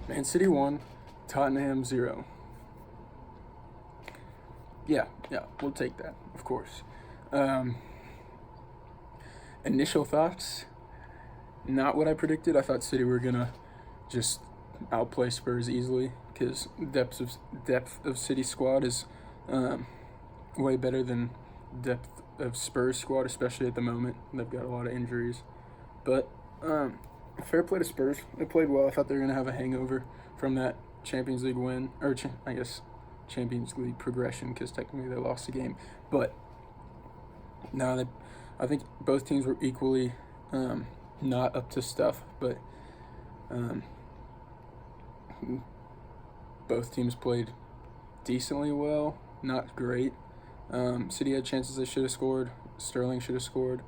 Man City 1, Tottenham 0. Yeah, we'll take that, of course. Um, Initial thoughts, not what I predicted. I thought City were going to just outplay Spurs easily because depth of City squad is way better than depth of Spurs squad, especially at the moment. They've got a lot of injuries. But fair play to Spurs. They played well. I thought they were going to have a hangover from that Champions League win, or I guess Champions League progression, because technically they lost the game. But no, I think both teams were equally not up to stuff, but both teams played decently well, not great. City had chances they should have scored. Sterling should have scored.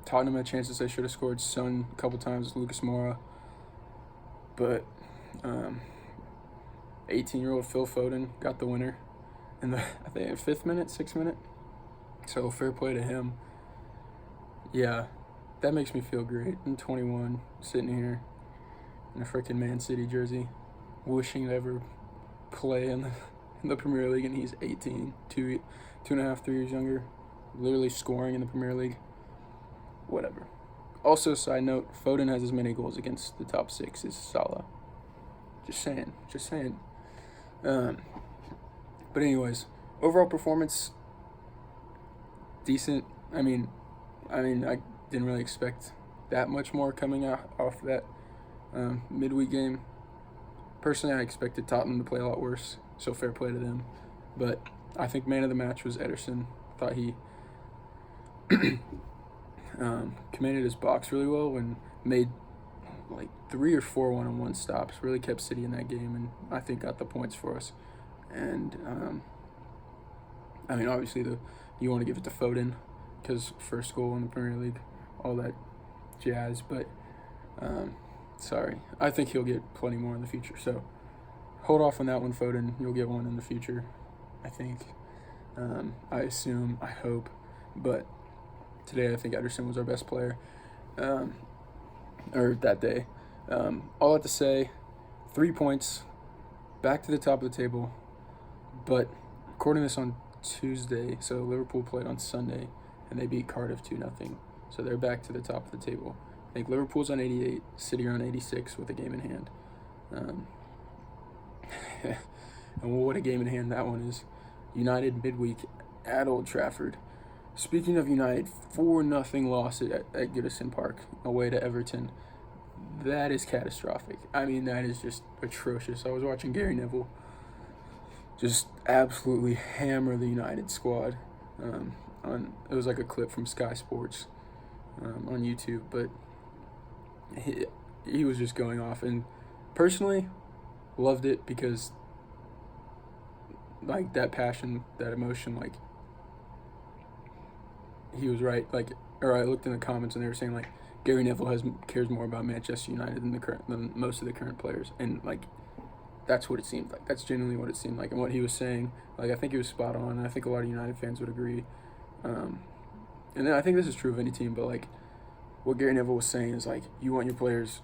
Tottenham had chances they should have scored. Son a couple times, Lucas Moura. But 18-year-old Phil Foden got the winner in the, I think, 5th minute, 6th minute. So fair play to him. Yeah, that makes me feel great. I'm 21, sitting here in a freaking Man City jersey, wishing to ever play in the Premier League, and he's 18, 2.5, 3 years younger, literally scoring in the Premier League. Whatever. Also, side note, Foden has as many goals against the top 6 as Salah. Just saying. But anyways, overall performance, decent. I mean, I didn't really expect that much more coming off that midweek game. Personally, I expected Tottenham to play a lot worse, so fair play to them. But I think man of the match was Ederson. Thought he commanded his box really well and made like 3 or 4 one-on-one stops. Really kept City in that game, and I think got the points for us. And obviously you want to give it to Foden because first goal in the Premier League, all that jazz. But sorry, I think he'll get plenty more in the future. So hold off on that one, Foden. You'll get one in the future, I think. I assume, I hope, but today I think Ederson was our best player, or that day. All I have to say, 3 points, back to the top of the table, but recording this on Tuesday, so Liverpool played on Sunday, and they beat Cardiff 2-0, so they're back to the top of the table. I think Liverpool's on 88, City are on 86 with a game in hand. And what a game in hand that one is. United midweek at Old Trafford. Speaking of United, 4-0 loss at Goodison Park away to Everton. That is catastrophic. I mean, that is just atrocious. I was watching Gary Neville just absolutely hammer the United squad. It was like a clip from Sky Sports on YouTube, but he was just going off. And personally, loved it because like that passion, that emotion, like he was right. Like, or I looked in the comments and they were saying like Gary Neville cares more about Manchester United than most of the current players, and like that's what it seemed like. That's genuinely what it seemed like, and what he was saying. Like I think he was spot on. And I think a lot of United fans would agree. And then I think this is true of any team, but like what Gary Neville was saying is like you want your players,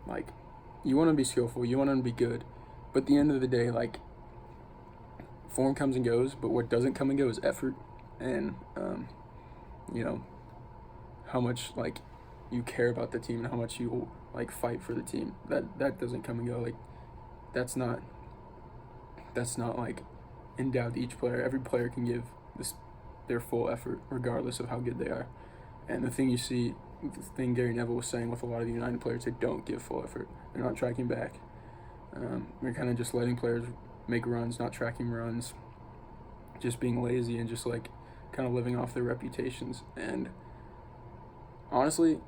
like you want them to be skillful, you want them to be good, but at the end of the day, like form comes and goes, but what doesn't come and go is effort, and how much like you care about the team and how much you like fight for the team. That doesn't come and go. Like that's not like endowed to each player. Every player can give their full effort regardless of how good they are. And the thing Gary Neville was saying with a lot of the United players, they don't give full effort. They're not tracking back. They're kind of just letting players make runs, not tracking runs, just being lazy and just like kind of living off their reputations. And honestly,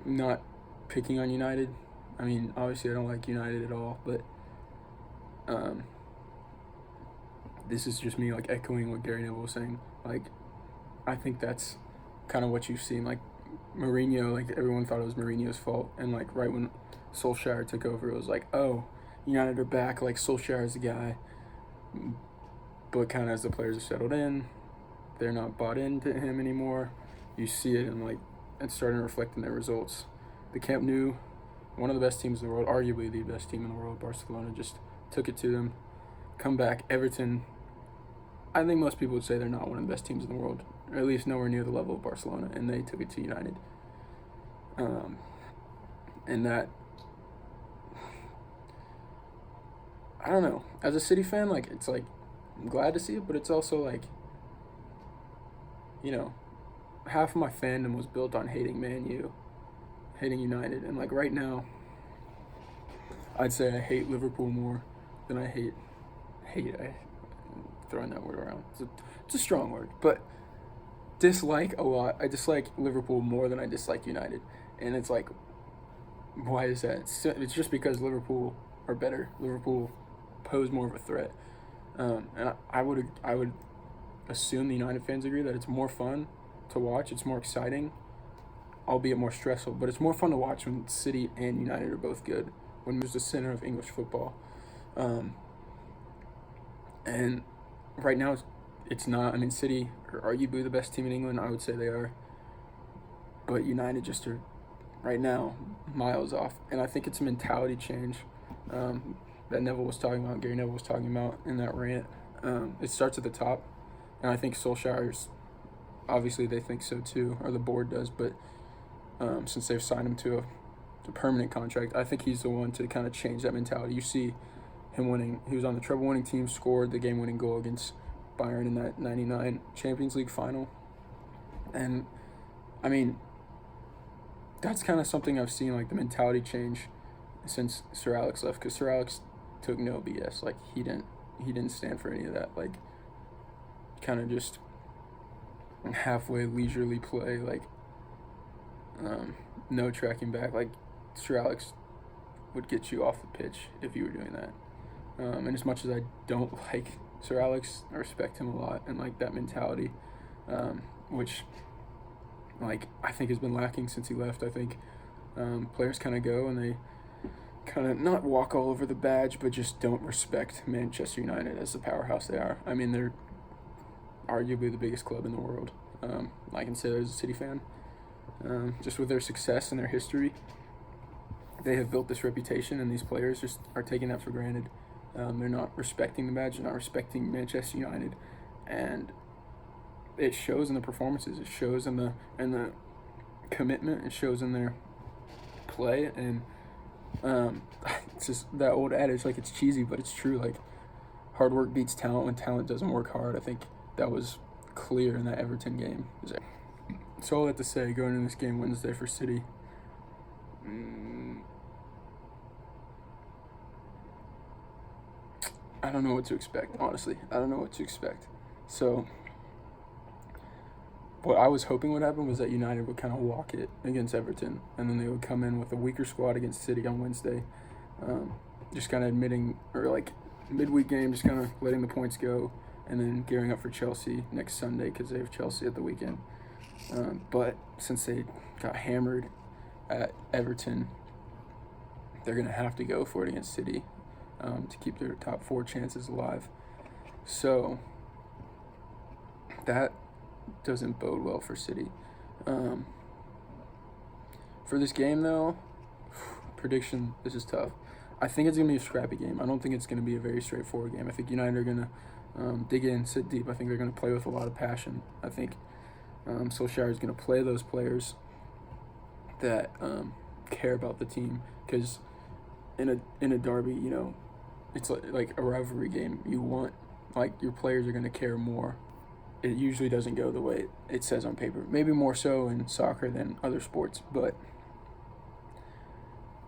not picking on United. I mean, obviously I don't like United at all, but this is just me like echoing what Gary Neville was saying. Like I think that's kind of what you've seen. Like Mourinho, like everyone thought it was Mourinho's fault, and like right when Solskjaer took over, it was like, oh, United are back, like Solskjaer is the guy. But kind of as the players have settled in, they're not bought into him anymore. You see it, and like it's starting to reflect in their results. The Camp Nou one of the best teams in the world, arguably the best team in the world. Barcelona just took it to them. Come back. Everton, I think most people would say they're not one of the best teams in the world, or at least nowhere near the level of Barcelona, and they took it to United. And that, I don't know. As a City fan, like, it's like, I'm glad to see it, but it's also like, you know, half of my fandom was built on hating Man U, hating United, and like right now, I'd say I hate Liverpool more than I hate. I'm throwing that word around. It's a strong word, but dislike a lot. I dislike Liverpool more than I dislike United, and it's like, why is that? It's just because Liverpool are better. Liverpool pose more of a threat, and I would assume the United fans agree that it's more fun to watch. It's more exciting, albeit more stressful. But it's more fun to watch when City and United are both good. When there's the center of English football, and right now it's not. I mean, City are arguably the best team in England. I would say they are, but United just are right now miles off. And I think it's a mentality change that Neville was talking about. Gary Neville was talking about in that rant. It starts at the top. And I think Solskjaer's, obviously they think so too, or the board does, but since they've signed him to a permanent contract, I think he's the one to kind of change that mentality. You see him winning. He was on the treble-winning team, scored the game-winning goal against Bayern in that 99 Champions League final. And, I mean, that's kind of something I've seen, like the mentality change since Sir Alex left, because Sir Alex took no BS. Like, he didn't stand for any of that. Like, kind of just halfway leisurely play, like no tracking back. Like Sir Alex would get you off the pitch if you were doing that. And as much as I don't like Sir Alex, I respect him a lot, and like that mentality, which like I think has been lacking since he left. I think players kind of go and they kind of not walk all over the badge, but just don't respect Manchester United as the powerhouse they are. I mean, they're arguably the biggest club in the world. I can say that as a City fan. Just with their success and their history, they have built this reputation, and these players just are taking that for granted. They're not respecting the badge, they're not respecting Manchester United, and it shows in the performances, it shows in the commitment, it shows in their play, and it's just that old adage, like it's cheesy, but it's true. Like hard work beats talent when talent doesn't work hard. I think that was clear in that Everton game. So all that to say, going into this game Wednesday for City, I don't know what to expect, honestly. I don't know what to expect. So what I was hoping would happen was that United would kind of walk it against Everton, and then they would come in with a weaker squad against City on Wednesday, just kind of admitting, or like midweek game, just kind of letting the points go, and then gearing up for Chelsea next Sunday because they have Chelsea at the weekend. But since they got hammered at Everton, they're going to have to go for it against City to keep their top 4 chances alive. So that doesn't bode well for City. For this game, though, prediction, this is tough. I think it's going to be a scrappy game. I don't think it's going to be a very straightforward game. I think United are going to dig in, sit deep. I think they're going to play with a lot of passion. I think Solskjaer is going to play those players that care about the team, because in a derby, you know, it's like a rivalry game. You want, like, your players are going to care more. It usually doesn't go the way it says on paper. Maybe more so in soccer than other sports, but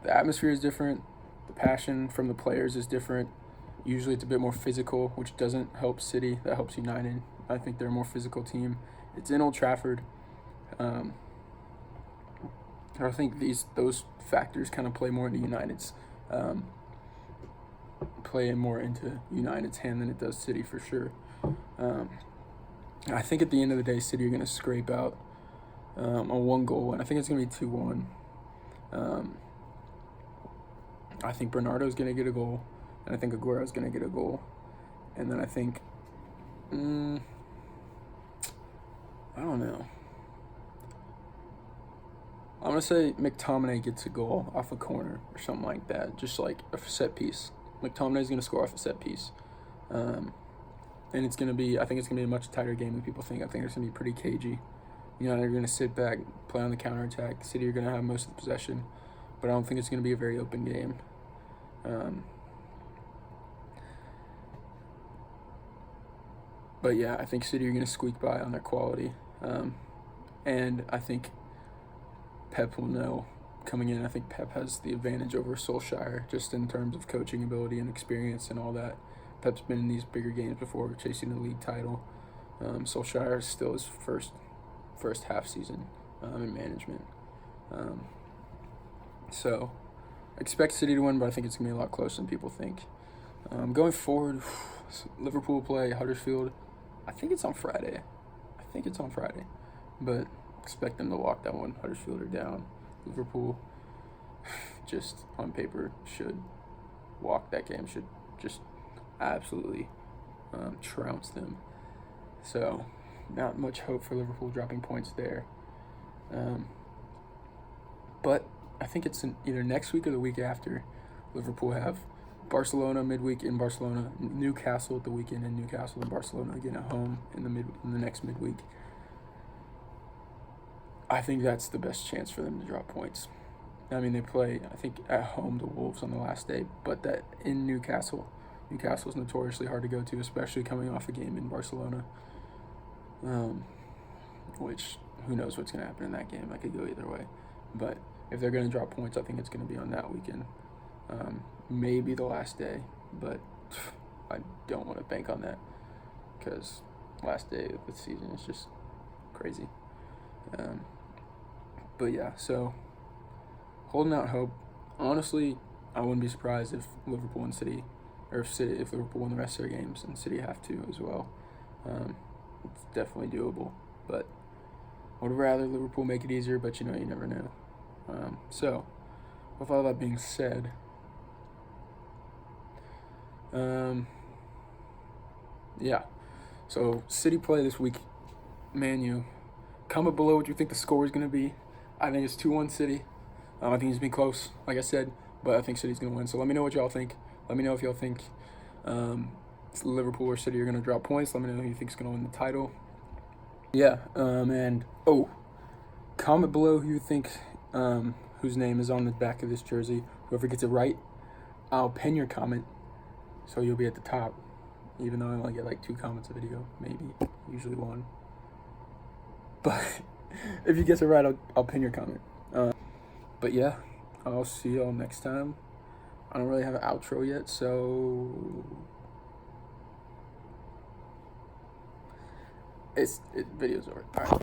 the atmosphere is different. The passion from the players is different. Usually it's a bit more physical, which doesn't help City. That helps United. I think they're a more physical team. It's in Old Trafford. I think those factors kind of play more into United's hand than it does City, for sure. I think at the end of the day, City are going to scrape out a 1-goal win. I think it's going to be 2-1. I think Bernardo's going to get a goal, and I think Aguero's going to get a goal. And then I think, I don't know. I'm gonna say McTominay gets a goal off a corner or something like that, just like a set piece. McTominay's gonna score off a set piece, and it's gonna be. I think it's gonna be a much tighter game than people think. I think it's gonna be pretty cagey. You know, they're gonna sit back, play on the counterattack. City are gonna have most of the possession, but I don't think it's gonna be a very open game. But yeah, I think City are gonna squeak by on their quality, and I think Pep will know coming in. I think Pep has the advantage over Solskjaer just in terms of coaching ability and experience and all that. Pep's been in these bigger games before, chasing the league title. Solskjaer is still his first half season in management. So expect City to win, but I think it's going to be a lot closer than people think. Going forward, Liverpool play Huddersfield. I think it's on Friday. But expect them to walk that one. Huddersfield are down. Liverpool, just on paper, should walk that game. Should just absolutely trounce them. So not much hope for Liverpool dropping points there. But I think it's either next week or the week after. Liverpool have Barcelona midweek in Barcelona, Newcastle at the weekend in Newcastle, and Barcelona again at home in the next midweek. I think that's the best chance for them to drop points. I mean, they play, I think, at home to Wolves on the last day, but that in Newcastle is notoriously hard to go to, especially coming off a game in Barcelona. Which, who knows what's going to happen in that game. That could go either way. But if they're going to drop points, I think it's going to be on that weekend. Maybe the last day, but I don't want to bank on that because last day of the season is just crazy. But yeah, so holding out hope. Honestly, I wouldn't be surprised if Liverpool and City, or if Liverpool win the rest of their games and City have to as well. It's definitely doable, but I would rather Liverpool make it easier, but you never know. So, with all that being said, yeah. So City play this week, Man U. Comment below what you think the score is going to be. I think it's 2-1 City. I think it's been close, like I said, but I think City's going to win. So let me know what y'all think. Let me know if y'all think Liverpool or City are going to drop points. Let me know who you think is going to win the title. Yeah, comment below who you think, whose name is on the back of this jersey. Whoever gets it right, I'll pin your comment, so you'll be at the top. Even though I only get like 2 comments a video, maybe, usually 1. But if you guess it right, I'll pin your comment. But yeah, I'll see y'all next time. I don't really have an outro yet, so video's over. All right.